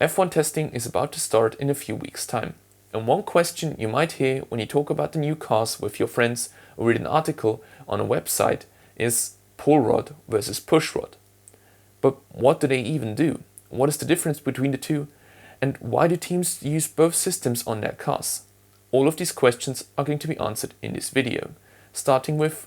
F1 testing is about to start in a few weeks' time. And one question you might hear when you talk about the new cars with your friends or read an article on a website is pull rod versus push rod. But what do they even do? What is the difference between the two? And why do teams use both systems on their cars? All of these questions are going to be answered in this video, starting with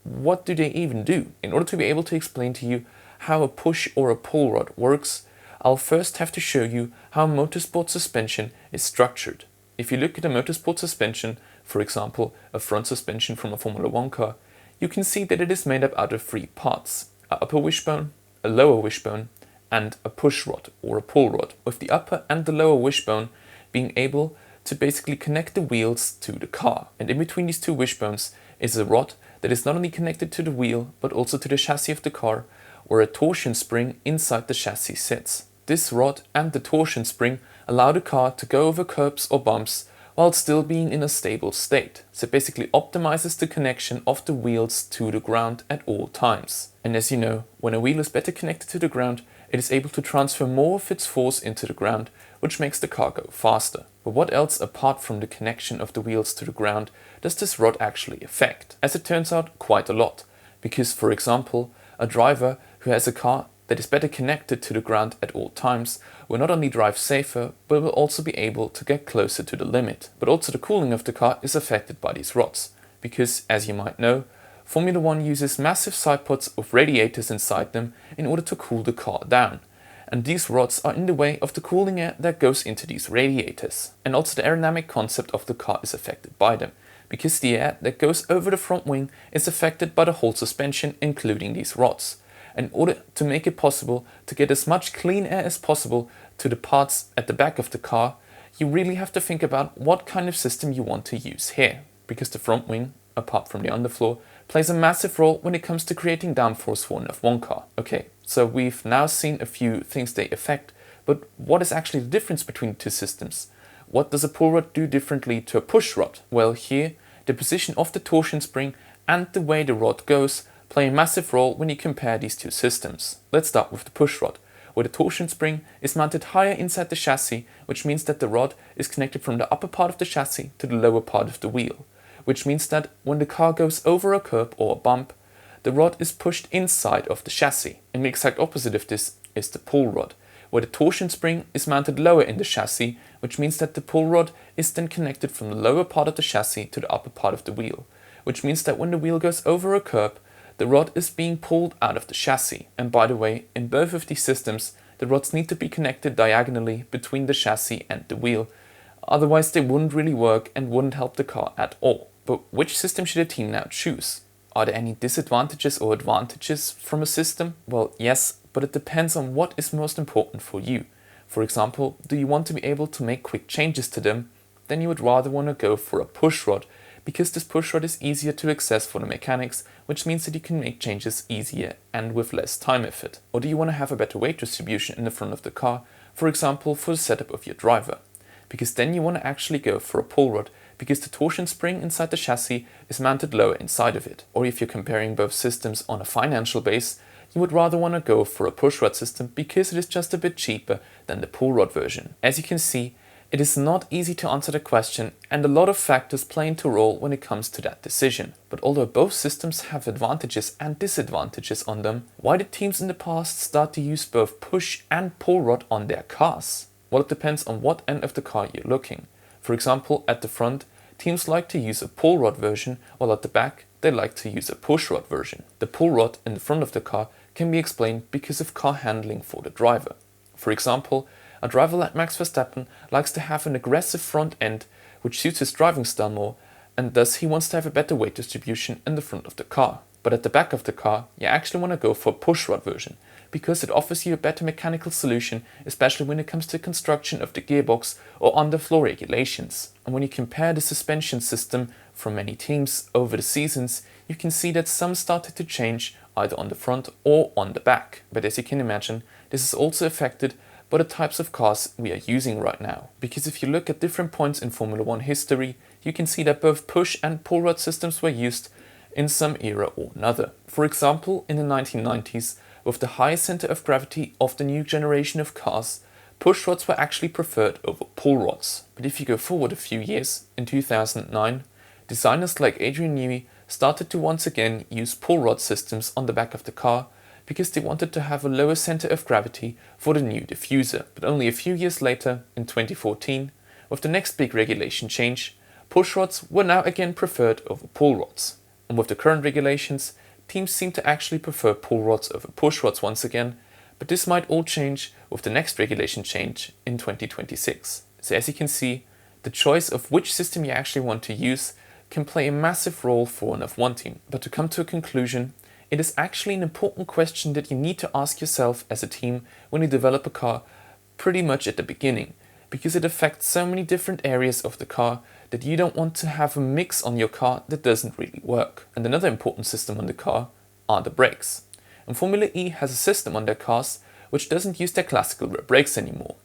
what do they even do? In order to be able to explain to you how a push or a pull rod works, I'll first have to show you how motorsport suspension is structured. If you look at a motorsport suspension, for example a front suspension from a Formula 1 car, you can see that it is made up out of three parts: an upper wishbone, a lower wishbone, and a push rod or a pull rod, with the upper and the lower wishbone being able to basically connect the wheels to the car. And in between these two wishbones is a rod that is not only connected to the wheel but also to the chassis of the car, where a torsion spring inside the chassis sits. This rod and the torsion spring allow the car to go over curbs or bumps while still being in a stable state. So it basically optimizes the connection of the wheels to the ground at all times. And as you know, when a wheel is better connected to the ground, it is able to transfer more of its force into the ground, which makes the car go faster. But what else apart from the connection of the wheels to the ground does this rod actually affect? As it turns out, quite a lot. Because, for example, a driver who has a car that is better connected to the ground at all times will not only drive safer, but will also be able to get closer to the limit. But also the cooling of the car is affected by these rods, because, as you might know, Formula 1 uses massive side pods with radiators inside them in order to cool the car down. And these rods are in the way of the cooling air that goes into these radiators. And also the aerodynamic concept of the car is affected by them, because the air that goes over the front wing is affected by the whole suspension, including these rods. In order to make it possible to get as much clean air as possible to the parts at the back of the car, you really have to think about what kind of system you want to use here. Because the front wing, apart from the underfloor, plays a massive role when it comes to creating downforce for an F1 car. Okay, so we've now seen a few things they affect, but what is actually the difference between the two systems? What does a pull rod do differently to a push rod? Well, here, the position of the torsion spring and the way the rod goes play a massive role when you compare these two systems. Let's start with the push rod, where the torsion spring is mounted higher inside the chassis, which means that the rod is connected from the upper part of the chassis to the lower part of the wheel, which means that when the car goes over a curb or a bump, the rod is pushed inside of the chassis. And the exact opposite of this is the pull rod, where the torsion spring is mounted lower in the chassis, which means that the pull rod is then connected from the lower part of the chassis to the upper part of the wheel, which means that when the wheel goes over a curb, the rod is being pulled out of the chassis. And by the way, in both of these systems, the rods need to be connected diagonally between the chassis and the wheel. Otherwise they wouldn't really work and wouldn't help the car at all. But which system should a team now choose? Are there any disadvantages or advantages from a system? Well, yes, but it depends on what is most important for you. For example, do you want to be able to make quick changes to them? Then you would rather want to go for a push rod, because this push rod is easier to access for the mechanics, which means that you can make changes easier and with less time effort. Or do you want to have a better weight distribution in the front of the car, for example for the setup of your driver? Because then you want to actually go for a pull rod, because the torsion spring inside the chassis is mounted lower inside of it. Or if you're comparing both systems on a financial base, you would rather want to go for a push rod system because it is just a bit cheaper than the pull rod version. As you can see, it is not easy to answer the question, and a lot of factors play into role when it comes to that decision. But although both systems have advantages and disadvantages on them, why did teams in the past start to use both push and pull rod on their cars? Well, it depends on what end of the car you're looking. For example, at the front, teams like to use a pull rod version, while at the back, they like to use a push rod version. The pull rod in the front of the car can be explained because of car handling for the driver. For example, a driver like Max Verstappen likes to have an aggressive front end which suits his driving style more, and thus he wants to have a better weight distribution in the front of the car. But at the back of the car, you actually want to go for a push rod version, because it offers you a better mechanical solution, especially when it comes to construction of the gearbox or underfloor regulations. And when you compare the suspension system from many teams over the seasons, you can see that some started to change either on the front or on the back. But as you can imagine, this is also affected by the types of cars we are using right now. Because if you look at different points in Formula 1 history, you can see that both push and pull rod systems were used in some era or another. For example, in the 1990s, with the high center of gravity of the new generation of cars, push rods were actually preferred over pull rods. But if you go forward a few years, in 2009, designers like Adrian Newey started to once again use pull rod systems on the back of the car because they wanted to have a lower center of gravity for the new diffuser. But only a few years later, in 2014, with the next big regulation change, push rods were now again preferred over pull rods. And with the current regulations, teams seem to actually prefer pull rods over push rods once again, but this might all change with the next regulation change in 2026. So as you can see, the choice of which system you actually want to use can play a massive role for an F1 team. But to come to a conclusion, it is actually an important question that you need to ask yourself as a team when you develop a car pretty much at the beginning, because it affects so many different areas of the car that you don't want to have a mix on your car that doesn't really work. And another important system on the car are the brakes. And Formula E has a system on their cars which doesn't use their classical rear brakes anymore.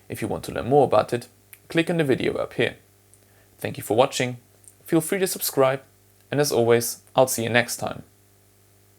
If you want to learn more about it, click on the video up here. Thank you for watching, feel free to subscribe, and as always, I'll see you next time.